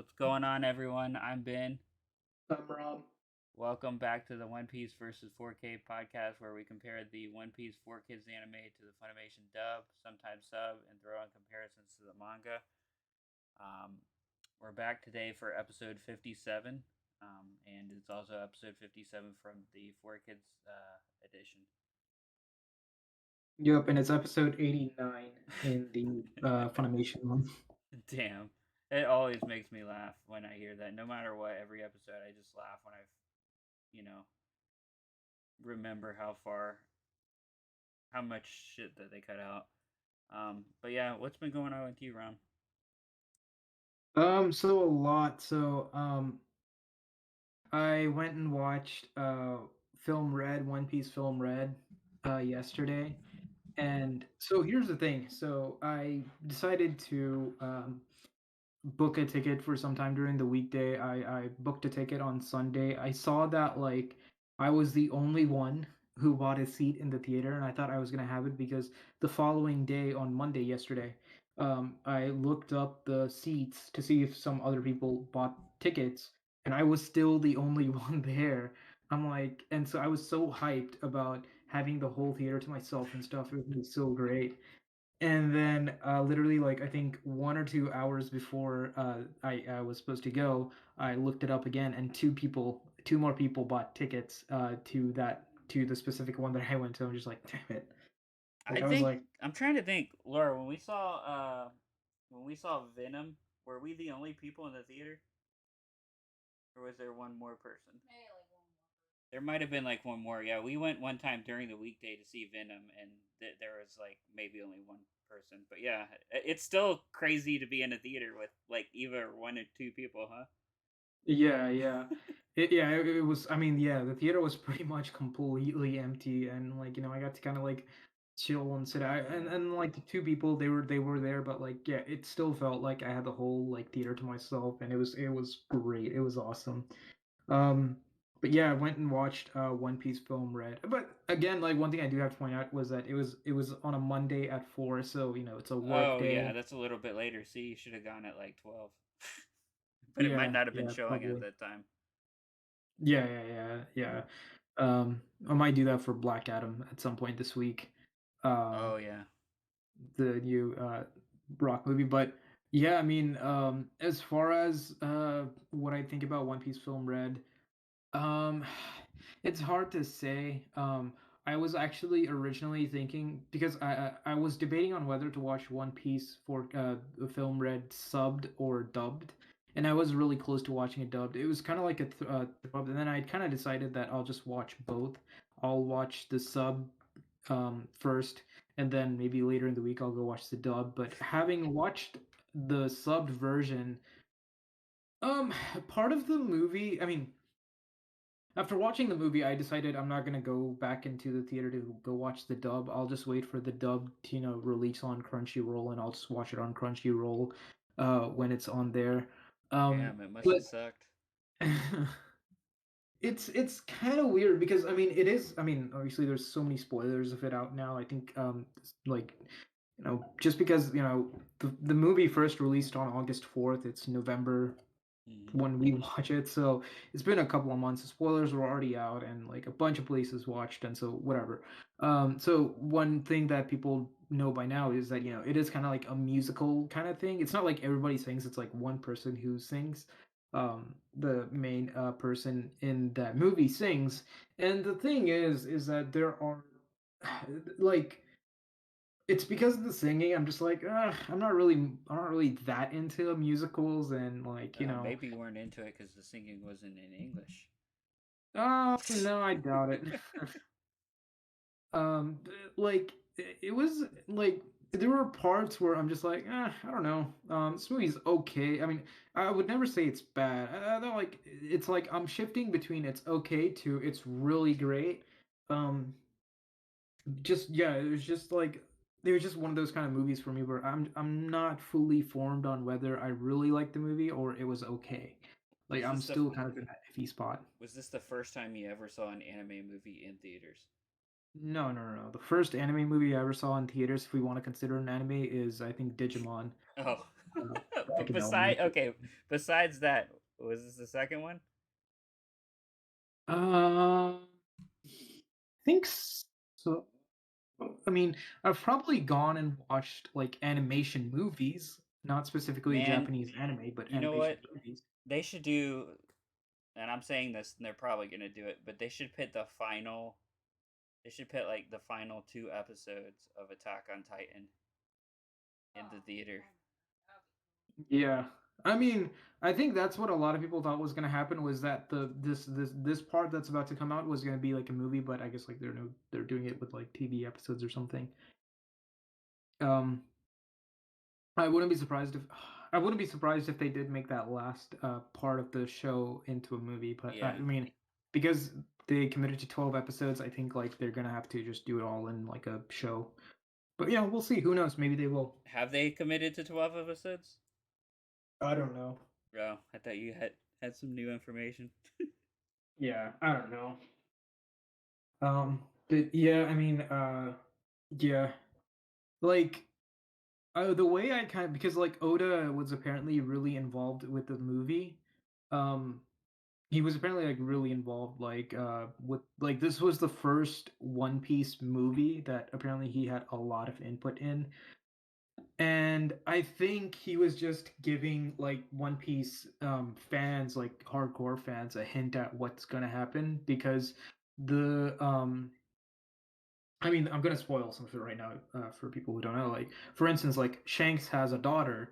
What's going on, everyone? I'm Ben. Rob. Welcome back to the One Piece versus 4K podcast, where we compare the One Piece 4Kids anime to the Funimation dub, sometimes sub, and throw in comparisons to the manga. Um, we're back today for episode 57, and it's also episode 57 from the 4Kids edition. Yep, and it's episode 89 in the Funimation one. Damn. It always makes me laugh when I hear that. No matter what, every episode, I just laugh when I, you know, remember how much shit that they cut out. But yeah, what's been going on with you, Ron? So a lot. I went and watched Film Red, One Piece Film Red, yesterday. And so here's the thing. So I decided to book a ticket for some time during the weekday. I booked a ticket on Sunday. I saw that like I was the only one who bought a seat in the theater, and I thought I was gonna have it because the following day on Monday yesterday, I looked up the seats to see if some other people bought tickets, and I was still the only one there. I'm like, and so I was so hyped about having the whole theater to myself and stuff. It was so great. And then, literally, like I think 1 or 2 hours before I was supposed to go, I looked it up again, and two more people bought tickets to the specific one that I went to. I'm just like, damn it! I Like I was think like, I'm trying to think, Laura. When we saw Venom, were we the only people in the theater, or was there one more person? There might have been like one more. Yeah, we went one time during the weekday to see Venom, and there was like maybe only one person. But yeah, it's still crazy to be in a theater with like either one or two people, huh? yeah, yeah. It was. I mean, yeah, the theater was pretty much completely empty, and like I got to kind of like chill and sit out, Yeah. and like the two people they were there, but like yeah, it still felt like I had the whole like theater to myself, and it was great. It was awesome. Um, but yeah, I went and watched One Piece Film Red. But again, like one thing I do have to point out was that it was on a Monday at 4, so it's a work Oh day. yeah, that's a little bit later. See, you should have gone at like 12. But it might Yeah, not have been yeah, showing at probably. that time. Yeah. I might do that for Black Adam at some point this week. Oh Um, yeah. the new Rock movie, but yeah, I mean, as far as what I think about One Piece Film Red, Um, it's hard to say. I was actually originally thinking because I was debating on whether to watch One Piece for the film Red subbed or dubbed, and I was really close to watching it dubbed. It was kind of like a dub, and then I kind of decided that I'll just watch both. I'll watch the sub first, and then maybe later in the week I'll go watch the dub. But having watched the subbed version, um, part of the movie, I mean after watching the movie, I decided I'm not gonna go back into the theater to go watch the dub. I'll just wait for the dub to, release on Crunchyroll, and I'll just watch it on Crunchyroll when it's on there. Damn, it must have But sucked. it's kind of weird because I mean it is. I mean, obviously there's so many spoilers of it out now. I think like just because the movie first released on August 4th, it's November Hmm. when we watch it. So it's been a couple of months. The spoilers were already out, and like a bunch of places watched, and so whatever. So one thing that people know by now is that it is kind of like a musical kind of thing. It's not like everybody sings. It's like one person who sings. The main person in that movie sings, and the thing is that there are like it's because of the singing. I'm just like, I'm not really that into musicals, and like Maybe you weren't into it because the singing wasn't in English. No, I doubt it. Like it was like there were parts where I'm just like, I don't know. This movie's okay. I mean, I would never say it's bad. They're like it's like I'm shifting between it's okay to it's really great. Um, just yeah, it was just like it was just one of those kind of movies for me where I'm not fully formed on whether I really liked the movie or it was okay. Like Was I'm this the still kind of in that iffy spot. was this the first time you ever saw an anime movie in theaters? No, no, no. The first anime movie I ever saw in theaters, if we want to consider an anime, is I think Digimon. Oh. But Dragon besides that, was this the second one? I think so. I mean, I've probably gone and watched like animation movies, not specifically Man, Japanese anime, but you know animation what? movies. They should do, and I'm saying this, and they're probably gonna do it, but they should put the final. They should put like the final two episodes of Attack on Titan in the theater. Yeah. I mean, I think that's what a lot of people thought was going to happen was that this part that's about to come out was going to be like a movie, but I guess like they're doing it with like TV episodes or something. Um I wouldn't be surprised if I wouldn't be surprised if they did make that last part of the show into a movie, but I Yeah. mean, because they committed to 12 episodes, I think like they're going to have to just do it all in like a show. But yeah, we'll see. Who knows? Maybe they will. Have they committed to 12 episodes? I don't know. Bro, I thought you had some new information. Yeah, I don't know. But yeah, I mean, yeah, like, the way I kind of because like Oda was apparently really involved with the movie. Um, he was apparently like really involved, like, with like this was the first One Piece movie that apparently he had a lot of input in, and I think he was just giving like One Piece fans, like hardcore fans, a hint at what's gonna happen because the I mean, I'm gonna spoil some of it right now for people who don't know. Like, for instance, like Shanks has a daughter,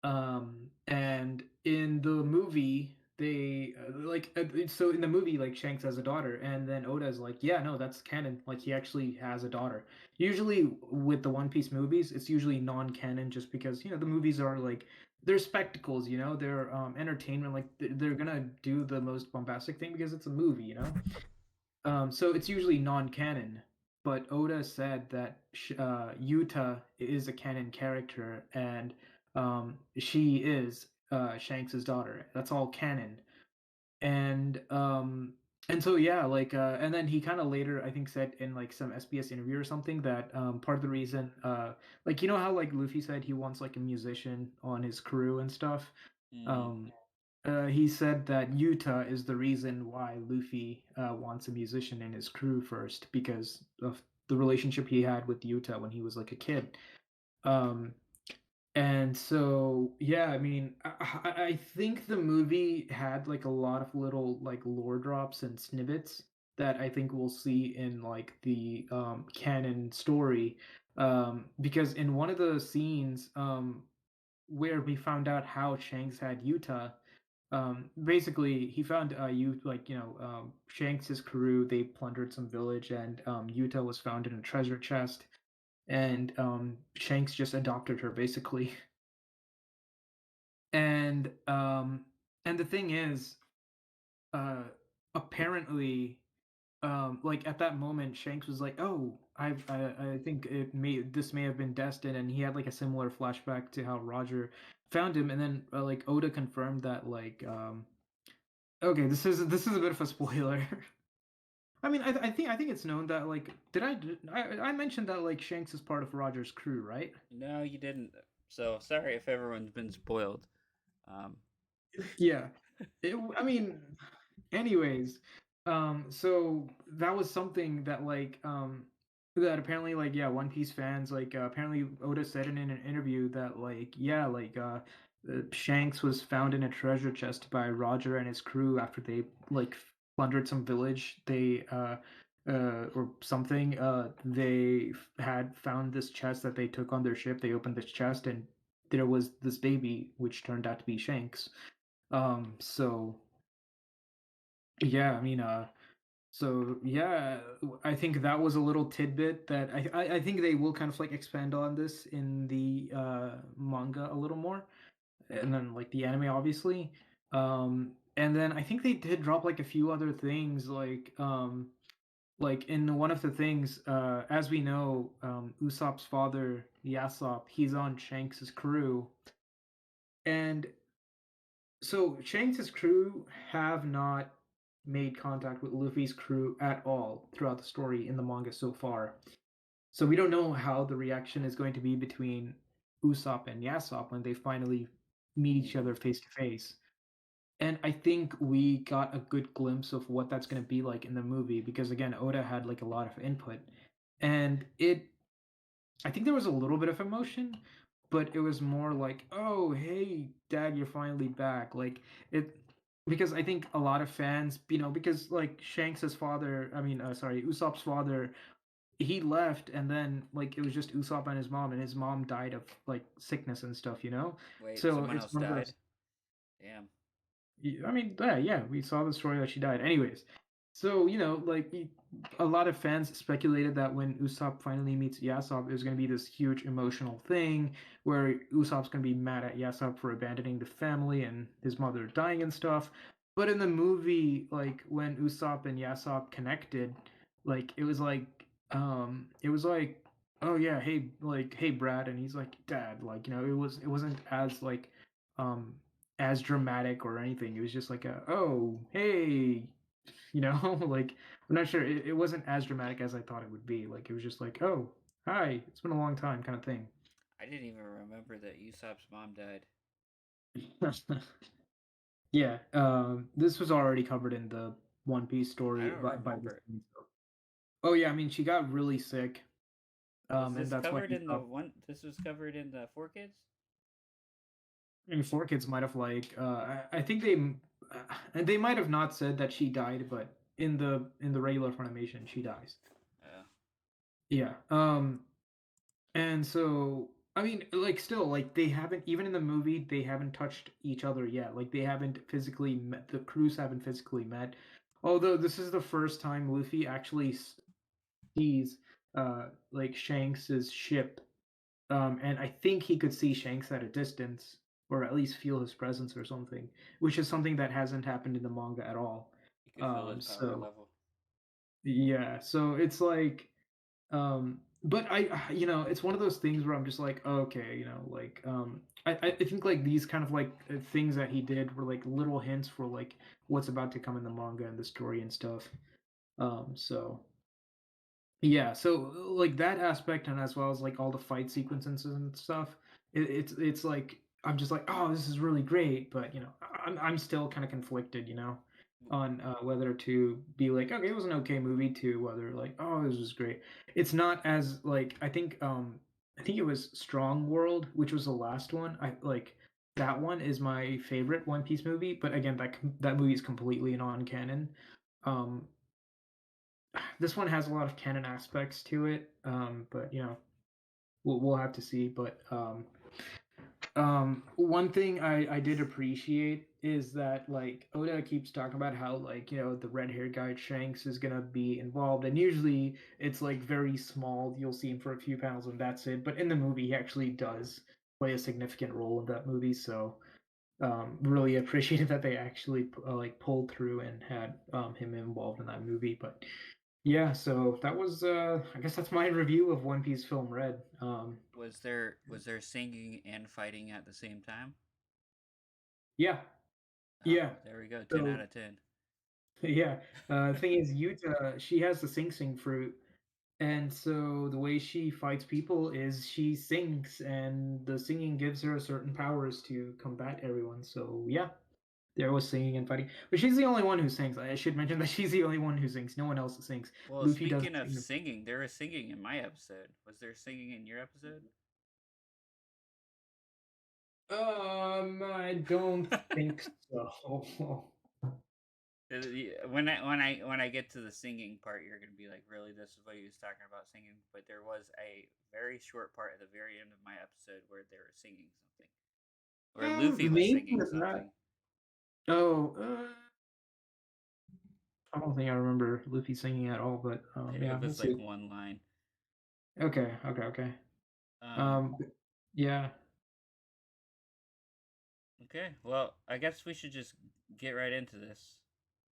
and in the movie, so in the movie, like Shanks has a daughter, and then Oda's like, yeah, no, that's canon. Like, he actually has a daughter. Usually, with the One Piece movies, it's usually non-canon, just because the movies are like they're spectacles. They're entertainment. Like, they're gonna do the most bombastic thing because it's a movie. So it's usually non-canon, but Oda said that Yuta is a canon character, and she is Shanks's daughter. That's all canon, and and so yeah, like, and then he kind of later, I think, said in like some SBS interview or something that part of the reason, like, how like Luffy said he wants like a musician on his crew and stuff. Mm. Um, he said that Yuta is the reason why Luffy wants a musician in his crew first because of the relationship he had with Yuta when he was like a kid. Um, and so, yeah, I mean, I think the movie had like a lot of little like lore drops and snippets that I think we'll see in like the canon story. Because in one of the scenes where we found out how Shanks had Yuta, basically he found you like Shanks's crew, they plundered some village, and Yuta was found in a treasure chest, and Shanks just adopted her basically. and and the thing is, uh apparently, like at that moment Shanks was like, oh, I think this may have been destined, and he had like a similar flashback to how Roger found him, and then like Oda confirmed that, like, okay, this is a bit of a spoiler. I mean, I think it's known that, like, I mentioned that like Shanks is part of Roger's crew, right? No, you didn't. So sorry if everyone's been spoiled. Um, Yeah. I mean, anyways, so that was something that like that apparently, like, yeah, One Piece fans, like, apparently Oda said in an interview that, like, yeah, like, Shanks was found in a treasure chest by Roger and his crew after they like plundered some village. They or something. They had found this chest that they took on their ship. They opened this chest, and there was this baby, which turned out to be Shanks. So yeah, I mean, so yeah, I think that was a little tidbit that I think they will kind of like expand on this in the manga a little more, and then like the anime, obviously. And then I think they did drop like a few other things, like in one of the things, as we know, Usopp's father, Yasop, he's on Shanks's crew, and so Shanks's crew have not made contact with Luffy's crew at all throughout the story in the manga so far. So we don't know how the reaction is going to be between Usopp and Yasop when they finally meet each Mm. other face to face. And I think we got a good glimpse of what that's going to be like in the movie because again, Oda had like a lot of input. And it I think there was a little bit of emotion, but it was more like, "Oh, hey, Dad, you're finally back." Like it, because I think a lot of fans, because like Shanks's father, sorry, Usopp's father, he left, and then like it was just Usopp and his mom, and his mom died of like sickness and stuff. Wait, So someone it's else one of died? those. Damn. Yeah, we saw the story that she died. Anyways, so like a lot of fans speculated that when Usopp finally meets Yasop, it was going to be this huge emotional thing where Usopp's going to be mad at Yasop for abandoning the family and his mother dying and stuff. But in the movie, like when Usopp and Yasop connected, like it was like, oh yeah, hey, like hey Brad, and he's like Dad, like it wasn't as like um as dramatic or anything. It was just like a oh hey, like I'm not sure. It wasn't as dramatic as I thought it would be. Like it was just like oh hi, it's been a long time kind of thing. I didn't even remember that Usopp's mom died. Yeah, this was already covered in the One Piece I story don't by this remember. point. So. Oh yeah, I mean she got really sick, Was and this that's why covered in the Usopp. one? This was covered in the Four Kids? I mean, four kids might have like I think they might have not said that she died, but in the regular Funimation she dies. Uh, Yeah. And so, I mean, like, still, like, they haven't, even in the movie, they haven't touched each other yet. Like, they haven't physically met, the crews haven't physically met. Although, this is the first time Luffy actually sees, like, Shanks's ship. And I think he could see Shanks at a distance, or at least feel his presence or something, which is something that hasn't happened in the manga at all. you could feel his power So, level. yeah, so it's like, but it's one of those things where I'm just like, okay, like, I think like these kind of like things that he did were like little hints for like what's about to come in the manga and the story and stuff. So yeah, so like that aspect, and as well as like all the fight sequences and stuff, it's like I'm just like, oh, this is really great, but I'm still kind of conflicted, on whether to be like, okay, it was an okay movie, to whether like, oh, this was great. It's not as like I think it was Strong World, which was the last one. I like that one is my favorite One Piece movie, but again, that movie is completely non-canon. Um, this one has a lot of canon aspects to it, but we'll have to see. But one thing I did appreciate is that like Oda keeps talking about how like the red haired guy Shanks is gonna be involved, and usually it's like very small. You'll see him for a few panels and that's it. But in the movie, he actually does play a significant role in that movie. So really appreciated that they actually like pulled through and had him involved in that movie. But yeah, so that was I guess that's my review of One Piece Film Red. Was there singing and fighting at the same time? Yeah, Oh, yeah. there we go. 10 out So of 10. yeah, thing is, Yuta, she has the Sing Sing fruit, and so the way she fights people is she sings, and the singing gives her certain powers to combat everyone. So yeah, there was singing and fighting, but she's the only one who sings. I should mention that she's the only one who sings. No one else sings. Well, Luffy speaking doesn't of sing. singing, there was singing in my episode. Was there singing in your episode? I don't think so. When I get to the singing part, you're gonna be like, really, this is what he was talking about singing. But there was a very short part at the very end of my episode where they were singing something, where Luffy was Maybe singing with that. something. Oh, I don't think I remember Luffy singing at all, but yeah, It we'll was like see. one line. Okay, okay, okay. Um, Um, yeah. okay, well, I guess we should just get right into this.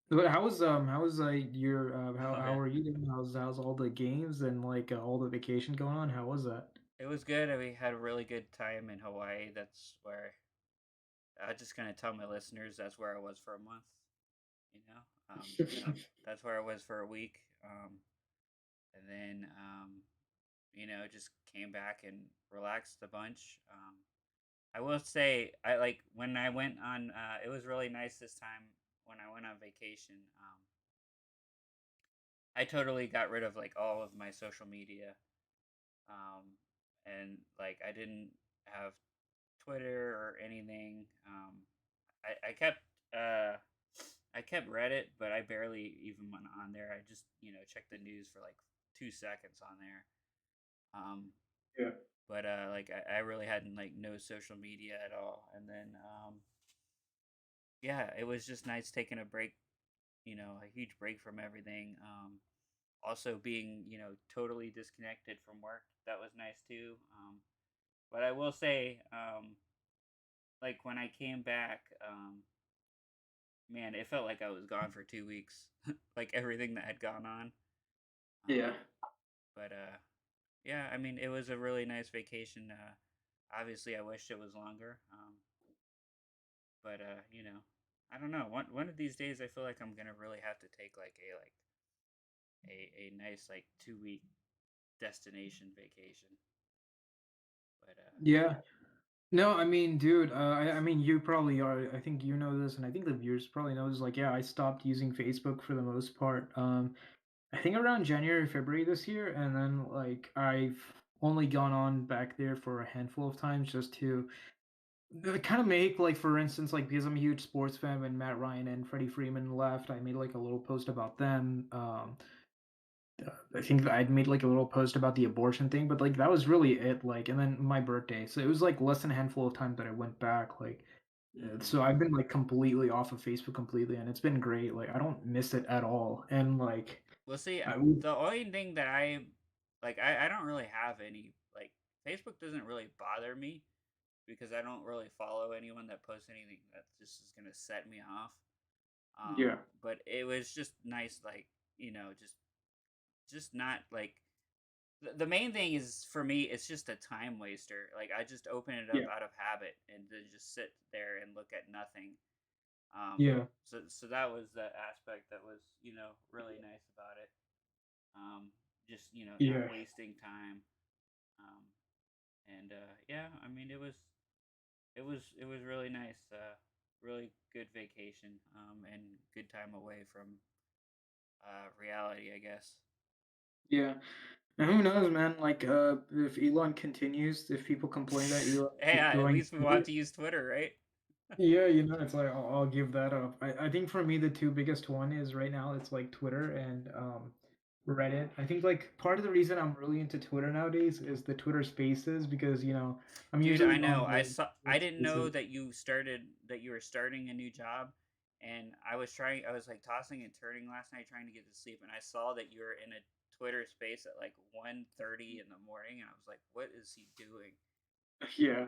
But how was your how Okay, are you doing? How's all the games and like all the vacation going on? How was that? it was good. We had a really good time in Hawaii. That's where I just gonna tell my listeners that's where I was for a month. You know, no, that's where I was for a week. And then just came back and relaxed a bunch. I will say, I like when I went on. It was really nice this time when I went on vacation. I totally got rid of like all of my social media, and like I didn't have Twitter or anything. I kept uh, I kept Reddit, but I barely even went on there. I just checked the news for like 2 seconds on there. Um, Yeah. but like I really hadn't like no social media at all, and then yeah, it was just nice taking a break. A huge break from everything. Also being totally disconnected from work, that was nice too. But I will say, like when I came back, man, it felt like I was gone for 2 weeks, like everything that had gone on. Yeah. Um, but yeah, I mean, it was a really nice vacation. Obviously, I wished it was longer. But I don't know. One of these days, I feel like I'm gonna really have to take like a nice like 2 week destination vacation. But Yeah. No, I mean, dude, I mean, you probably are. I think you know this, and I think the viewers probably know this. Like, yeah, I stopped using Facebook for the most part. I think around January, February this year, and then like I've only gone on back there for a handful of times just to kind of make like, for instance, like because I'm a huge sports fan. When Matt Ryan and Freddie Freeman left, I made like a little post about them. I think that I'd made like a little post about the abortion thing, but like that was really it. Like, and then my birthday, so it was like less than a handful of times that I went back. Like, mm-hmm. so I've been like completely off of Facebook completely, and it's been great. Like, I don't miss it at all. And like, Well, see, I would, the only thing that I like, I don't really have any like Facebook doesn't really bother me because I don't really follow anyone that posts anything that just is gonna set me off. yeah, But it was just nice, like just not like the main thing is for me, it's just a time waster. Like I just open it up yeah, out of habit and then just sit there and look at nothing. yeah, So that was the aspect that was really nice about it. Just not yeah, wasting time. Um, and yeah, I mean it was really nice. Really good vacation. And good time away from reality, I guess. yeah. And who knows, man? Like, if Elon continues, if people complain that Elon Hey, is at going least we want Twitter, to use Twitter, right? yeah, it's like I'll give that up. I think for me the two biggest one is right now it's like Twitter and Reddit. I think like part of the reason I'm really into Twitter nowadays is the Twitter Spaces because I'm Dude, I usually know. on the I Twitter didn't know Spaces. that you were starting a new job, and I was like tossing and turning last night trying to get to sleep, and I saw that you were in a Twitter space at like 1:30 in the morning, and I was like, what is he doing? Yeah.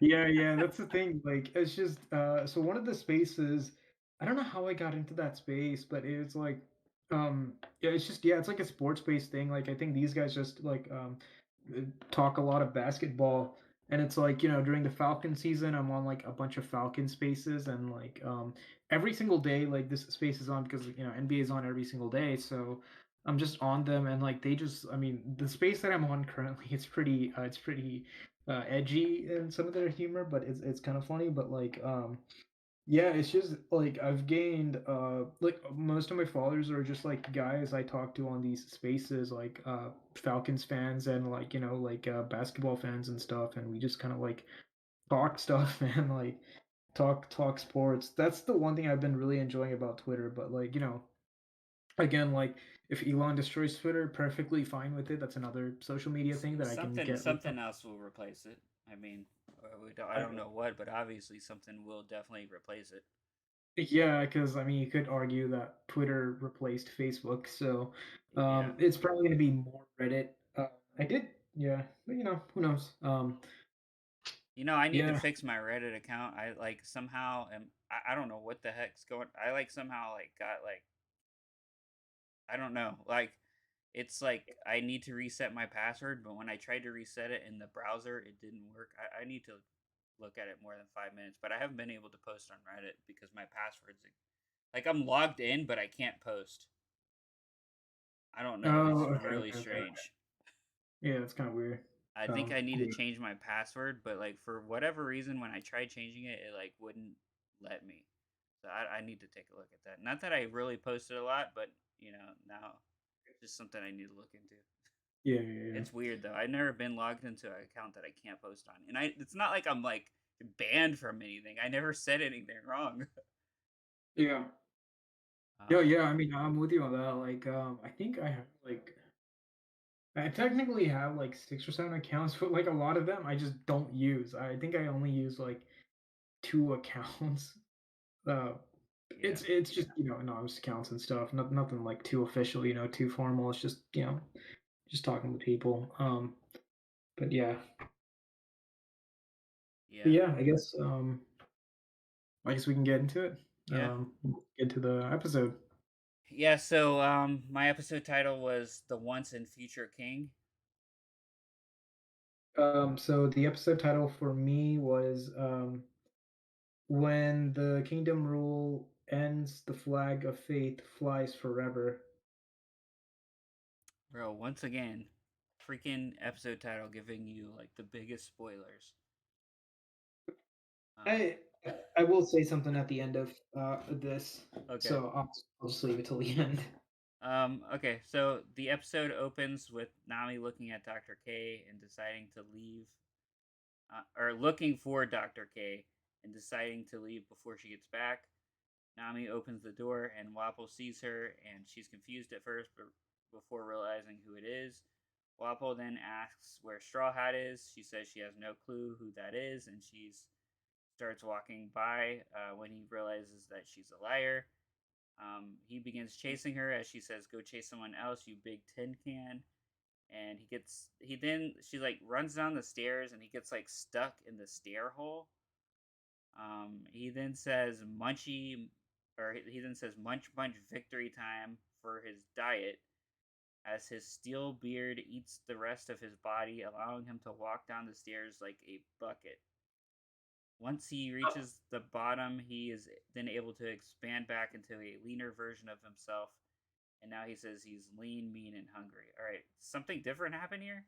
Yeah, that's the thing. Like, it's just so one of the spaces, I don't know how I got into that space, but it's like yeah, it's just yeah, it's like a sports based thing. Like I think these guys just like talk a lot of basketball, and it's like, during the Falcon season, I'm on like a bunch of Falcon spaces, and like every single day like this space is on because NBA is on every single day. So I'm just on them, and like they just, I mean, the space that I'm on currently, it's pretty edgy in some of their humor, but it's kind of funny. But like, yeah, it's just like I've gained like most of my followers are just like guys I talk to on these spaces, like Falcons fans and like like basketball fans and stuff, and we just kind of like talk stuff and like talk sports. That's the one thing I've been really enjoying about Twitter. But like again, like if Elon destroys Twitter, perfectly fine with it. That's another social media thing that I can get rid of. Something else will replace it. I mean, I I, don't know what, but obviously something will definitely replace it. Yeah, because I mean, you could argue that Twitter replaced Facebook, so Yeah. it's probably going to be more Reddit. I did, yeah, but who knows? I need to Yeah, fix my Reddit account. I like somehow am I don't know what the heck's going. I like somehow like got like I don't know. Like it's like I need to reset my password, but when I tried to reset it in the browser, it didn't work. I need to look at it more than 5 minutes, but I haven't been able to post on Reddit because my password's like I'm logged in, but I can't post. I don't know. It's oh, okay, really okay, okay. strange. Yeah, it's kind of weird. I think I need to Yeah, change my password, but like for whatever reason, when I tried changing it, it like wouldn't let me. So I need to take a look at that. Not that I really posted a lot, but now it's just something I need to look into. yeah, yeah, It's weird though. I've never been logged into an account that I can't post on, and it's not like I'm like banned from anything. I never said anything wrong. yeah, yeah, Um, yeah. I mean, I'm with you on that. Like, I think I have like I technically have like 6 or 7 accounts, but like a lot of them I just don't use. I think I only use like 2 accounts. Uh, yeah, it's just anonymous accounts and stuff. Nothing like too official, too formal. It's just just talking to people. But yeah, but yeah, yeah. I guess we can get into it. yeah, Get to the episode. yeah. So my episode title was "The Once and Future King." So the episode title for me was when the kingdom rule ends, the flag of faith flies forever. Bro, once again, freaking episode title giving you like the biggest spoilers. Um, I I will say something at the end of this, okay. so I'll just leave it till the end. Okay, so the episode opens with Nami looking at Dr. K and deciding to leave, or looking for Dr. K and deciding to leave before she gets back. Nami opens the door and Wapol sees her, and she's confused at first, but before realizing who it is. Wapol then asks where Straw Hat is. She says she has no clue who that is, and she starts walking by when he realizes that she's a liar. He begins chasing her as she says, "Go chase someone else, you big tin can." And she like runs down the stairs, and he gets like stuck in the stair hole. He then says munchy, or he then says munch munch victory time for his diet, as his steel beard eats the rest of his body, allowing him to walk down the stairs like a bucket. Once he reaches the bottom, he is then able to expand back into a leaner version of himself. And now he says he's lean, mean, and hungry. All right, something different happened here.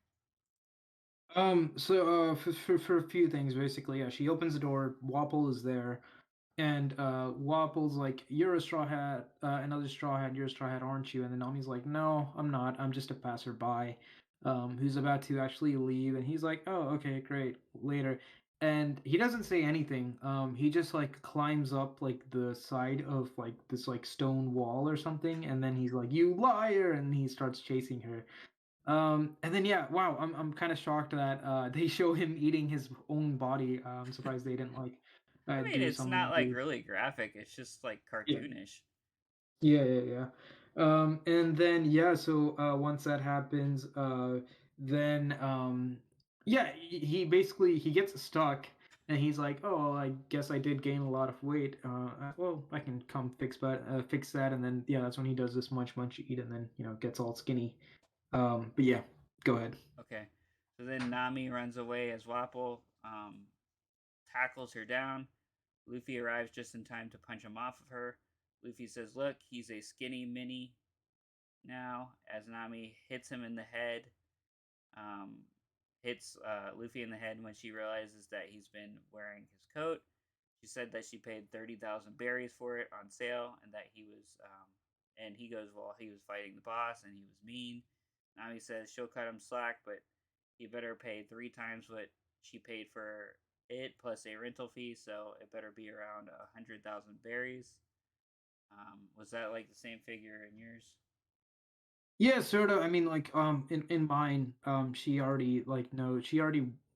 For a few things, basically, yeah, she opens the door. Wapol is there, and Wapol's like, "You're a straw hat, another straw hat. You're a straw hat, aren't you?" And then Nami's like, "No, I'm not. I'm just a passerby, who's about to actually leave." And he's like, "Oh, okay, great. Later." And he doesn't say anything. He just like climbs up like the side of like this like stone wall or something, and then he's like, "You liar!" And he starts chasing her. And then yeah, wow, I'm kind of shocked that they show him eating his own body. I'm surprised they didn't like I mean, do it's not some like really. really graphic. It's just like Yeah, cartoonish. yeah, yeah, yeah. And then yeah, so once that happens, then yeah, he basically he gets stuck, and he's like, "Oh, well, I guess I did gain a lot of weight. Well, I can come fix that." And then yeah, that's when he does this munch eat, and then gets all skinny. But yeah, go ahead. Okay, so then Nami runs away as Wapol tackles her down. Luffy arrives just in time to punch him off of her. Luffy says, "Look, he's a skinny mini now." As Nami hits him in the head, um, hits Luffy in the head when she realizes that he's been wearing his coat. She said that she paid 30,000 berries for it on sale, and that and he goes, well, he was fighting the boss and he was mean. Nami says she'll cut him slack, but he better pay 3 times what she paid for it plus a rental fee, so it better be around 100,000 berries. Was that like the same figure in yours? Yeah, sort of. I mean, like, in mine, she already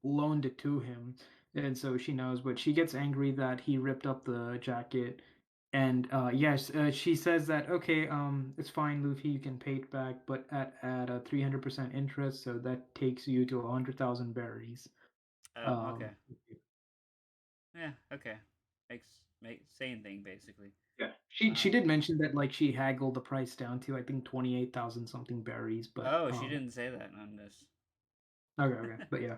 loaned it to him, and so she knows. But she gets angry that he ripped up the jacket, and yes, she says that okay, it's fine, Luffy, you can pay it back, but at a 300% interest, so that takes you to 100,000 berries. Oh, okay. Um, Yeah, okay. Same thing basically. yeah, she Um, did mention that like she haggled the price down to I think 28,000 something berries, but oh, she didn't say that on this. okay, okay, but yeah.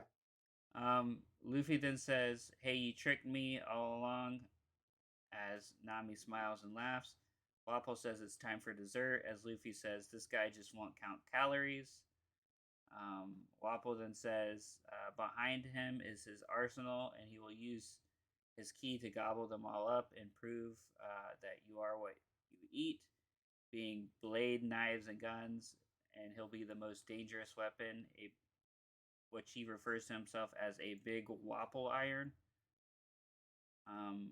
Luffy then says, "Hey, you tricked me all along." As Nami smiles and laughs, Wapol says it's time for dessert. As Luffy says, "This guy just won't count calories." Wapple then says behind him is his arsenal, and he will use his key to gobble them all up and prove that you are what you eat, being blade, knives, and guns, and he'll be the most dangerous weapon, which he refers to himself as a big Wapple iron. Um,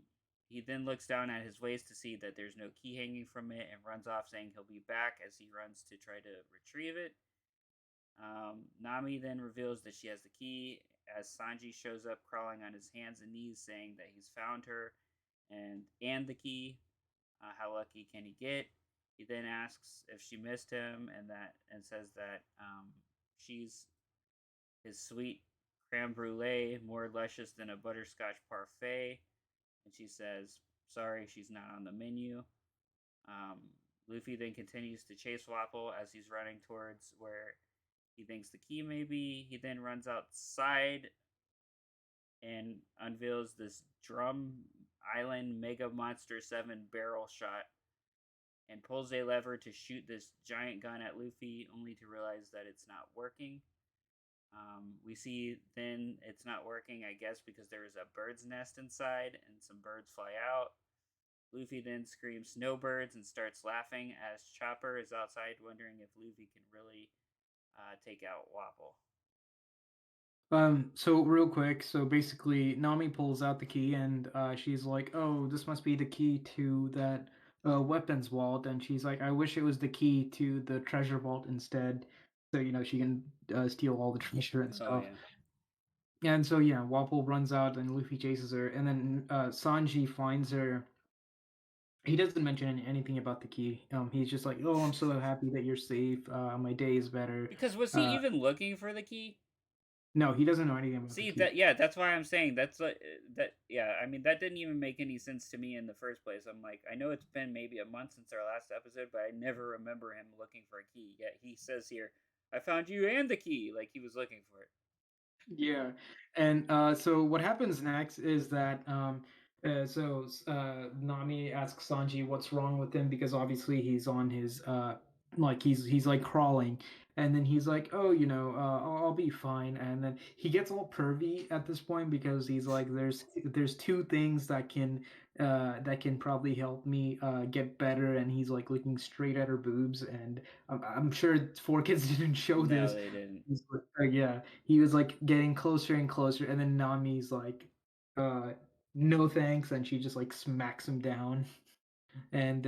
he then looks down at his waist to see that there's no key hanging from it and runs off, saying he'll be back as he runs to try to retrieve it. Nami then reveals that she has the key as Sanji shows up crawling on his hands and knees, saying that he's found her and the key. How lucky can he get? He then asks if she missed him and says that she's his sweet creme brulee, more luscious than a butterscotch parfait. And she says, sorry, she's not on the menu. Um, Luffy then continues to chase Wapple as he's running towards where he thinks the key may be. He then runs outside and unveils this Drum Island Mega Monster 7 barrel shot and pulls a lever to shoot this giant gun at Luffy, only to realize that it's not working. We see then it's not working, I guess, because there is a bird's nest inside and some birds fly out. Luffy then screams snowbirds and starts laughing as Chopper is outside wondering if Luffy can really take out Wapple. So real quick, so basically Nami pulls out the key and she's like, "Oh, this must be the key to that weapons vault." And she's like, "I wish it was the key to the treasure vault instead." So, she can steal all the treasure and Oh stuff. yeah. And so yeah, Wapple runs out and Luffy chases her, and then Sanji finds her. He doesn't mention anything about the key. He's just like, "Oh, I'm so happy that you're safe. My day is better." Because was he Uh, even looking for the key? no, he doesn't know anything about the See key. that? Yeah, that's why I'm saying that's like that. Yeah, I mean that didn't even make any sense to me in the first place. I'm like, I know it's been maybe a month since our last episode, but I never remember him looking for a key. Yet he says here, "I found you and the key," like he was looking for it. Yeah, and so what happens next is that Nami asks Sanji what's wrong with him because obviously he's on his like he's like crawling, and then he's like, oh, I'll be fine, and then he gets all pervy at this point because he's like, there's two things that can probably help me get better, and he's like looking straight at her boobs, and I'm sure Four Kids didn't show No, this. they didn't. He's like, yeah, he was like getting closer and closer, and then Nami's like, no thanks, and she just like smacks him down. And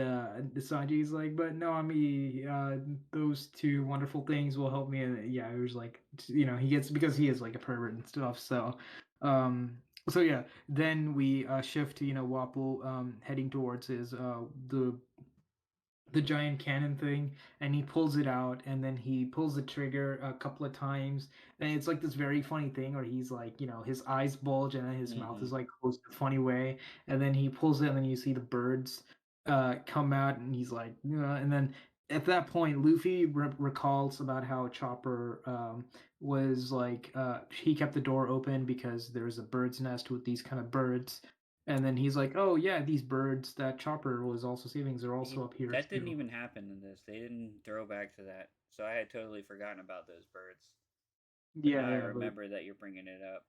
Sanji's like, but Nami, those two wonderful things will help me. And yeah, it was like, he gets because he is like a pervert and stuff. Um, so yeah, then we shift to Wapple heading towards his the giant cannon thing, and he pulls it out, and then he pulls the trigger a couple of times, and it's like this very funny thing where he's like, his eyes bulge and then his mouth Mm-hmm. is like closed in a funny way, and then he pulls it and then you see the birds come out, and he's like, and then at that point Luffy recalls about how Chopper was like he kept the door open because there's a bird's nest with these kind of birds, and then he's like, "Oh yeah, these birds that Chopper was also saving are also up here That didn't too." even happen in this. They didn't throw back to that, so I had totally forgotten about those birds. But now Yeah, I yeah, but remember that you're bringing it up.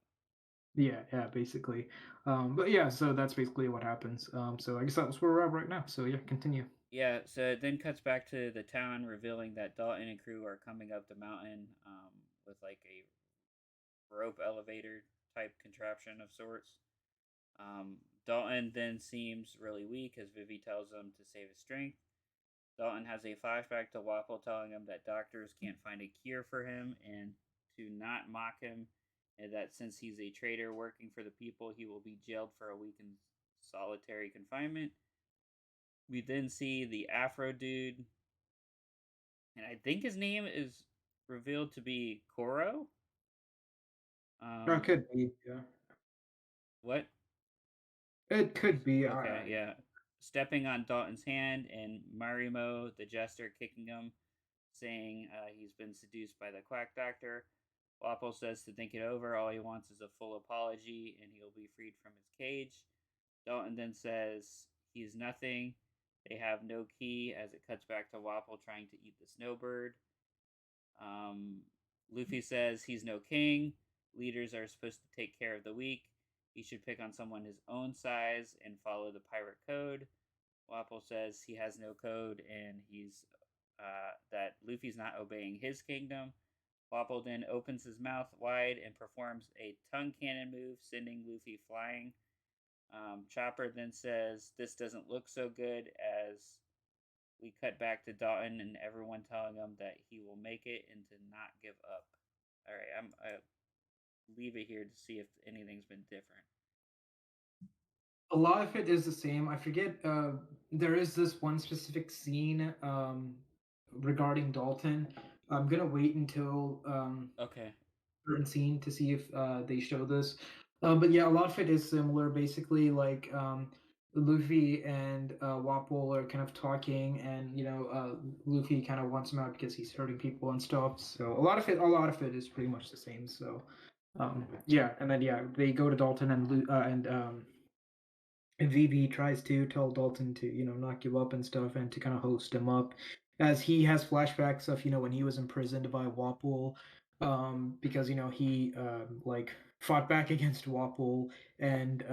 yeah, yeah, basically. But yeah, so that's basically what happens. So I guess that's where we're at right now. So yeah, continue. Yeah, so it then cuts back to the town, revealing that Dalton and crew are coming up the mountain with like a rope elevator type contraption of sorts. Dalton then seems really weak as Vivi tells him to save his strength. Dalton has a flashback to Wapple telling him that doctors can't find a cure for him and to not mock him, and that since he's a traitor working for the people, he will be jailed for a week in solitary confinement. We then see the Afro dude, and I think his name is revealed to be Koro. It Um, could be, yeah. what? It could be. Okay, yeah. Stepping on Dalton's hand, and Marimo, the jester, kicking him, saying he's been seduced by the quack doctor. Wapple says to think it over. All he wants is a full apology, and he'll be freed from his cage. Dalton then says he's nothing. They have no key as it cuts back to Wapple trying to eat the snowbird. Um, Luffy says he's no king. Leaders are supposed to take care of the weak. He should pick on someone his own size and follow the pirate code. Wapol says he has no code and he's that Luffy's not obeying his kingdom. Wapol then opens his mouth wide and performs a tongue cannon move, sending Luffy flying. Chopper then says, "This doesn't look so good," as we cut back to Dalton and everyone telling him that he will make it and to not give up. All right, I leave it here to see if anything's been different. A lot of it is the same. I forget. There is this one specific scene regarding Dalton. I'm gonna wait until Okay. certain scene to see if they show this. But yeah, a lot of it is similar. Basically, like Luffy and Wapol are kind of talking, and Luffy kind of wants him out because he's hurting people and stuff. So a lot of it is pretty much the same. So yeah, and then yeah, they go to Dalton and Vivi tries to tell Dalton to, not give up and stuff and to kind of host him up as he has flashbacks of, when he was imprisoned by Wapol, because, he, like, fought back against Wapol and,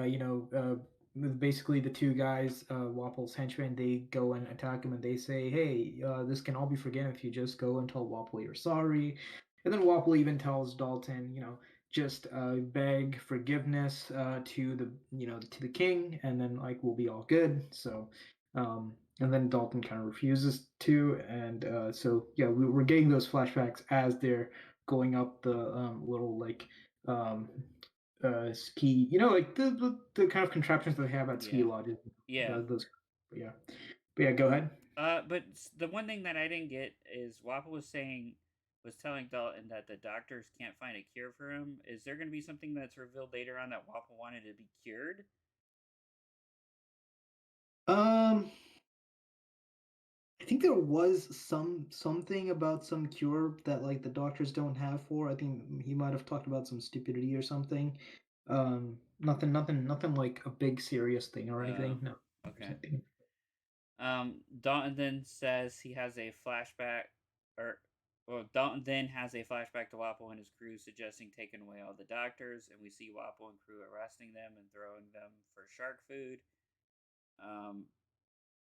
basically the two guys, Wapol's henchmen, they go and attack him and they say, hey, this can all be forgiven if you just go and tell Wapol you're sorry. And then Wapol even tells Dalton, just beg forgiveness to the king, and then like we'll be all good. So, and then Dalton kind of refuses to, and so yeah, we're getting those flashbacks as they're going up the little like um, ski, like the kind of contraptions that they have at ski Yeah. lodges. Yeah. Those, but yeah, go ahead. But the one thing that I didn't get is Wappa was telling Dalton that the doctors can't find a cure for him. Is there going to be something that's revealed later on that Wappa wanted to be cured? Um, I think there was something about some cure that like the doctors don't have for. I think he might have talked about some stupidity or something. Nothing like a big serious thing or Uh, anything. No, there's okay. nothing. Dalton then says he has a flashback, or well, Dalton then has a flashback to Wappo and his crew, suggesting taking away all the doctors, and we see Wappo and crew arresting them and throwing them for shark food. Um,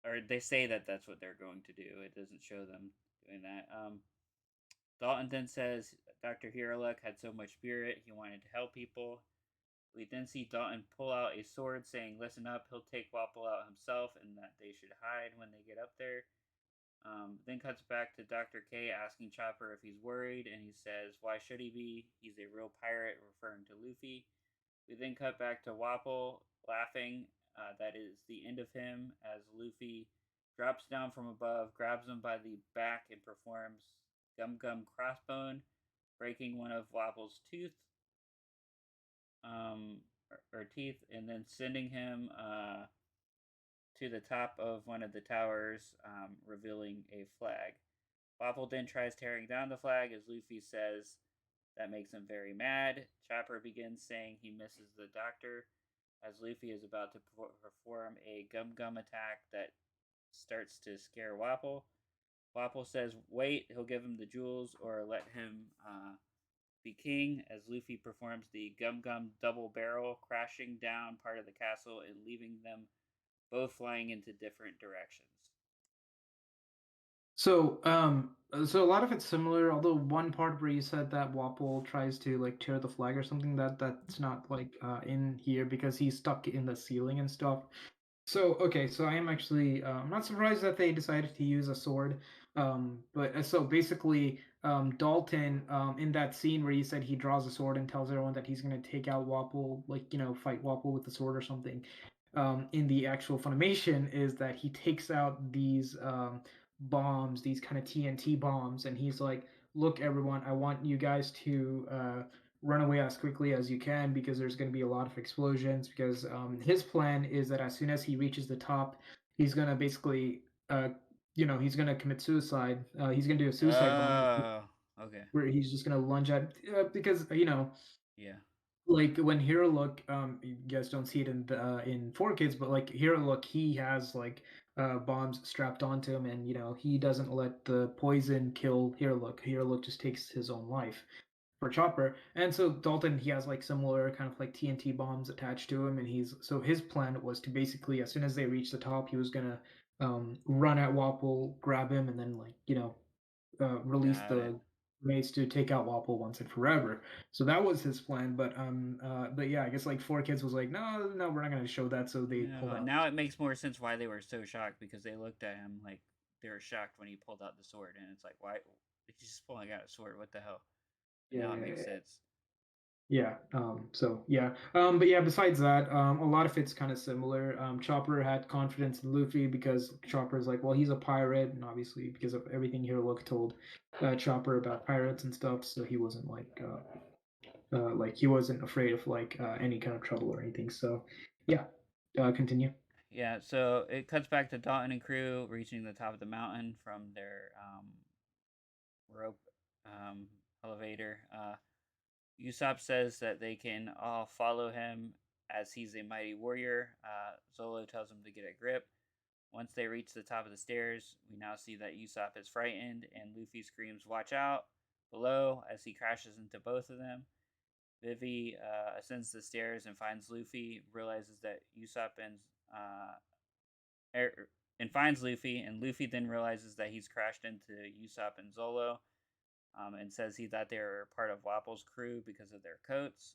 or they say that that's what they're going to do. It doesn't show them doing that. Dalton then says Dr. Hiraluk had so much spirit, he wanted to help people. We then see Dalton pull out a sword, saying, "Listen up, he'll take Wapple out himself, and that they should hide when they get up there." Then cuts back to Dr. K asking Chopper if he's worried, and he says, "Why should he be? He's a real pirate," referring to Luffy. We then cut back to Wapple laughing. That is the end of him as Luffy drops down from above, grabs him by the back, and performs Gum Gum Crossbone, breaking one of Wapple's or teeth, and then sending him to the top of one of the towers, revealing a flag. Wapple then tries tearing down the flag as Luffy says that makes him very mad. Chopper begins saying he misses the doctor as Luffy is about to perform a Gum Gum attack that starts to scare Wapple. Wapple says, "Wait, he'll give him the jewels or let him be king," as Luffy performs the Gum Gum double barrel, crashing down part of the castle and leaving them both flying into different directions. So a lot of it's similar. Although one part where you said that Wapol tries to like tear the flag or something, that's not like in here because he's stuck in the ceiling and stuff. So okay, so I am actually I'm not surprised that they decided to use a sword. But so basically, Dalton in that scene where he said he draws a sword and tells everyone that he's gonna take out Wapol, like fight Wapol with the sword or something. In the actual Funimation is that he takes out these bombs, these kind of TNT bombs, and he's like, "Look, everyone, I want you guys to run away as quickly as you can because there's going to be a lot of explosions." Because his plan is that as soon as he reaches the top, he's going to basically, he's going to commit suicide. He's going to do a suicide bomb Oh, okay. where he's just going to lunge at because Yeah. like when Hero Look, you guys don't see it in Four Kids, but like Hero Look, he has like bombs strapped onto him, and he doesn't let the poison kill Hero Look. Hero Look just takes his own life for Chopper. And so Dalton, he has like similar kind of like TNT bombs attached to him, and his plan was to basically, as soon as they reach the top, he was gonna run at Wapple, grab him, and then like release Got it. the mates to take out Wapple once and forever. So that was his plan. But yeah, I guess like Four Kids was like, no, no, we're not gonna show that. So they Yeah, pulled but out. now it makes more sense why they were so shocked because they looked at him like they were shocked when he pulled out the sword, and it's like, why? He's just pulling out a sword. What the hell? But Yeah, now it yeah, makes yeah. sense. Yeah. So yeah. But yeah, besides that, a lot of it's kind of similar. Chopper had confidence in Luffy because Chopper's like, well, he's a pirate, and obviously because of everything Hero Look told Chopper about pirates and stuff, so he wasn't like he wasn't afraid of like any kind of trouble or anything. So yeah. Continue. Yeah, so it cuts back to Dalton and crew reaching the top of the mountain from their rope um, elevator. Usopp says that they can all follow him as he's a mighty warrior. Zolo tells him to get a grip. Once they reach the top of the stairs, we now see that Usopp is frightened, and Luffy screams, "Watch out!" below as he crashes into both of them. Vivi ascends the stairs and finds Luffy, realizes that Usopp uh, er, and finds Luffy, and Luffy then realizes that he's crashed into Usopp and Zolo, and says he thought they were part of Wapple's crew because of their coats.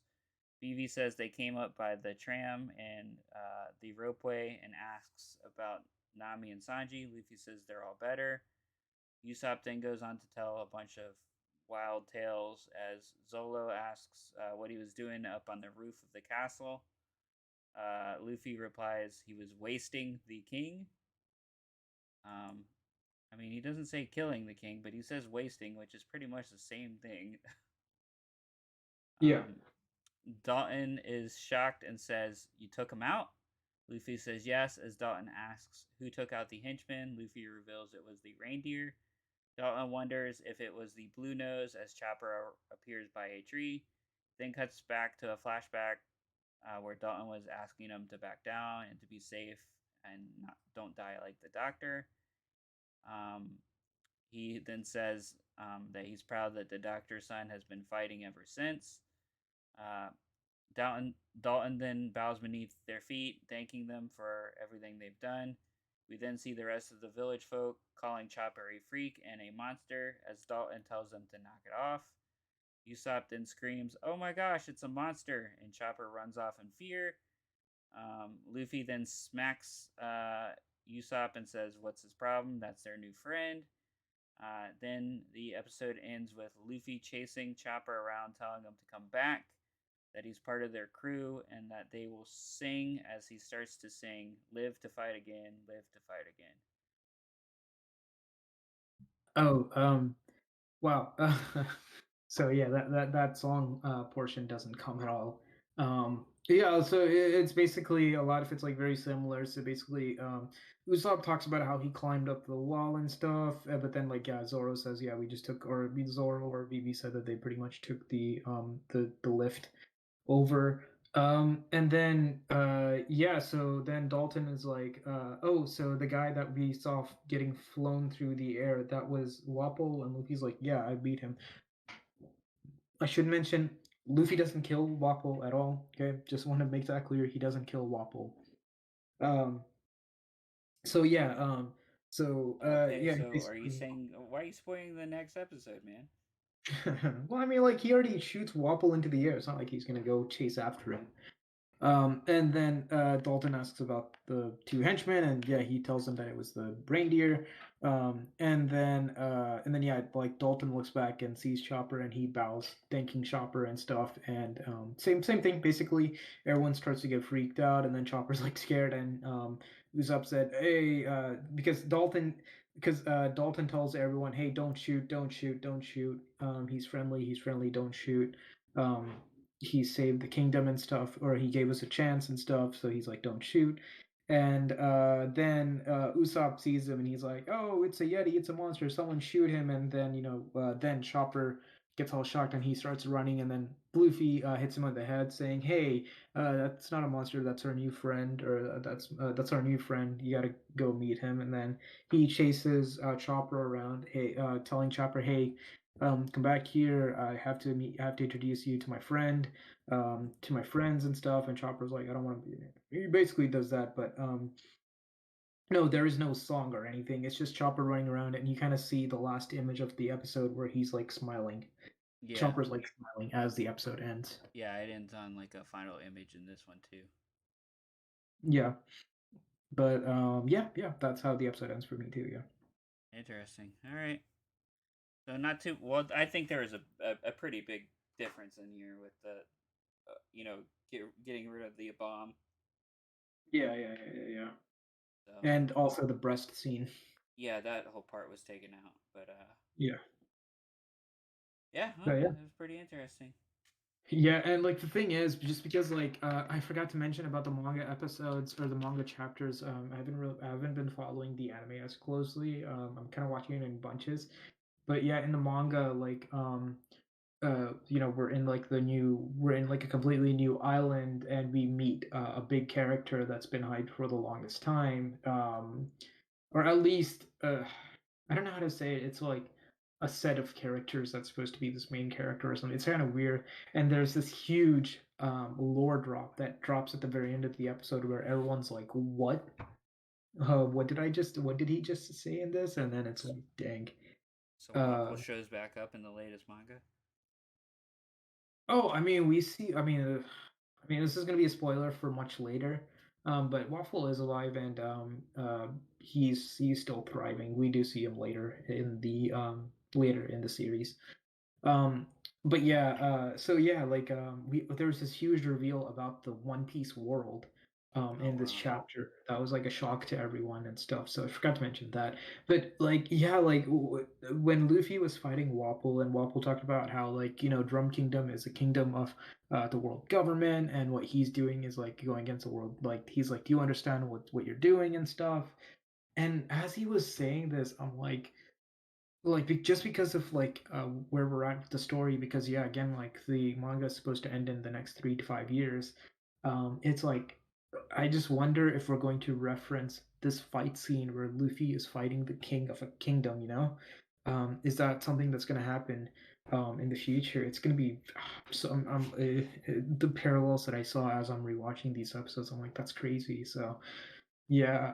Vivi says they came up by the tram and the ropeway and asks about Nami and Sanji. Luffy says they're all better. Usopp then goes on to tell a bunch of wild tales as Zolo asks what he was doing up on the roof of the castle. Luffy replies he was wasting the king. Um, I mean, he doesn't say killing the king, but he says wasting, which is pretty much the same thing. Yeah. um, Dalton is shocked and says, "You took him out?" Luffy says yes, as Dalton asks who took out the henchman. Luffy reveals it was the reindeer. Dalton wonders if it was the blue nose as Chopper appears by a tree. Then cuts back to a flashback where Dalton was asking him to back down and to be safe and don't die like the doctor. Um, he then says that he's proud that the doctor's son has been fighting ever since. Uh, Dalton then bows beneath their feet, thanking them for everything they've done. We then see the rest of the village folk calling Chopper a freak and a monster as Dalton tells them to knock it off. Usopp then screams, "Oh my gosh, it's a monster!" and Chopper runs off in fear. Luffy then smacks Usopp and says, "What's his problem? That's their new friend." Then the episode ends with Luffy chasing Chopper around, telling him to come back, that he's part of their crew, and that they will sing as he starts to sing, "Live to fight again, live to fight again." Oh, wow. So yeah, that song portion doesn't come at all. Yeah, so it's basically a lot of it's like very similar. So basically, Usopp talks about how he climbed up the wall and stuff, but then like yeah, Zoro says yeah, we just took, or Zoro or BB said that they pretty much took the lift over. And then yeah, so then Dalton is like, oh, so the guy that we saw getting flown through the air, that was Wapol, and Luffy's like, yeah, I beat him. I should mention Luffy doesn't kill Wapol at all. Okay, just want to make that clear. He doesn't kill Wapol. Um, so yeah, Okay, yeah, so are you basically. saying why are you spoiling the next episode, man? Well, I mean, like he already shoots Wapol into the air. It's not like he's gonna go chase after him. And then Dalton asks about the two henchmen, and yeah, he tells them that it was the reindeer. And then yeah, like Dalton looks back and sees Chopper, and he bows, thanking Chopper and stuff. And same thing. Basically, everyone starts to get freaked out, and then Chopper's like scared, and Usopp said, "Hey," because Dalton tells everyone, "Hey, don't shoot, don't shoot, don't shoot. He's friendly, don't shoot." Um, he saved the kingdom and stuff, or he gave us a chance and stuff. So he's like, "Don't shoot." And then Usopp sees him, and he's like, "Oh, it's a yeti, it's a monster. Someone shoot him!" And then then Chopper gets all shocked and he starts running, and then Luffy hits him on the head, saying, "Hey, that's not a monster. That's our new friend, or that's our new friend. You gotta go meet him." And then he chases Chopper around, hey, telling Chopper, "Hey, come back here. I have to introduce you to my friend, to my friends and stuff." And Chopper's like, "I don't want to be." He basically does that, but no, there is no song or anything. It's just Chopper running around, and you kind of see the last image of the episode where he's like smiling. Yeah, Chopper's like smiling as the episode ends. yeah, it ends on like a final image in this one too. Yeah, but yeah, yeah, that's how the episode ends for me too. Yeah, Interesting. All right. So not too well. I think there is a pretty big difference in here with the getting rid of the bomb. yeah. So And also the breast scene. yeah, that whole part was taken out. But Yeah, yeah, but well, yeah, it was pretty interesting. yeah, and like the thing is, just because like I forgot to mention about the manga episodes or the manga chapters. I haven't been following the anime as closely. I'm kind of watching it in bunches. But yeah, in the manga, like we're in like a completely new island, and we meet a big character that's been hyped for the longest time, or at least I don't know how to say it. It's like a set of characters that's supposed to be this main character or something. It's kind of weird. And there's this huge lore drop that drops at the very end of the episode where everyone's like, "What? What did he just say in this?" And then it's like, "Dang." So Uh, Wapol shows back up in the latest manga. oh, I mean, we see. I mean, this is going to be a spoiler for much later. But Waffle is alive, and he's still thriving. We do see him later in the series. Um, but yeah, so yeah, like we there was this huge reveal about the One Piece world Oh in this wow. chapter that was like a shock to everyone and stuff. So I forgot to mention that. But like yeah, like when Luffy was fighting Wapol, and Wapol talked about how like Drum Kingdom is a kingdom of the world government, and what he's doing is like going against the world. Like he's like, "Do you understand what you're doing and stuff?" And as he was saying this, I'm like just because of like where we're at with the story, because yeah, again, like the manga is supposed to end in the next 3 to 5 years. It's like I just wonder if we're going to reference this fight scene where Luffy is fighting the king of a kingdom. Is that something that's going to happen in the future? It's going to be so the parallels that I saw as I'm rewatching these episodes, I'm like, that's crazy. So yeah,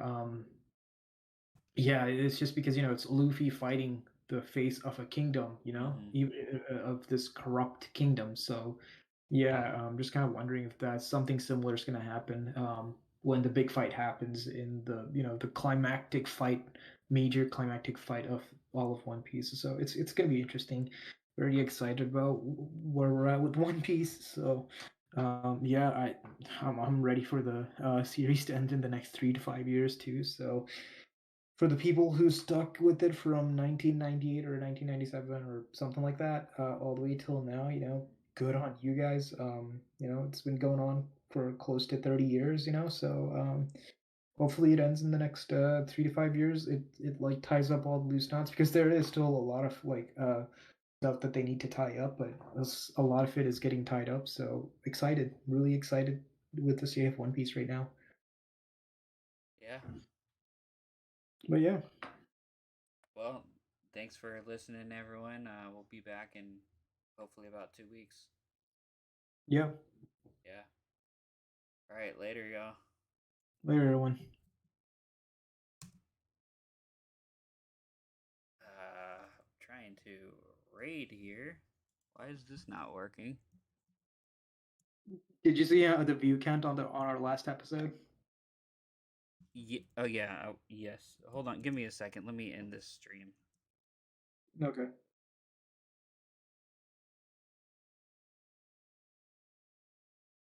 yeah, it's just because it's Luffy fighting the face of a kingdom, Mm-hmm. of this corrupt kingdom. So yeah, I'm just kind of wondering if that's something similar is going to happen when the big fight happens in the climactic fight, major climactic fight of all of One Piece. So it's going to be interesting. Very excited about where we're at with One Piece. So yeah, I'm ready for the series to end in the next 3 to 5 years too. So for the people who stuck with it from 1998 or 1997 or something like that, all the way till now, good on you guys. It's been going on for close to 30 years, so hopefully it ends in the next 3 to 5 years. It like ties up all the loose knots, because there is still a lot of like stuff that they need to tie up, but a lot of it is getting tied up. So excited, really excited with the state of One Piece right now. Yeah. But yeah, Well, thanks for listening, everyone. We'll be back in hopefully about 2 weeks. yeah. Yeah. All right. Later, y'all. Later, everyone. Trying to raid here. Why is this not working? Did you see the view count on our last episode? Yeah. Oh yeah. Oh, yes. Hold on. Give me a second. Let me end this stream. Okay.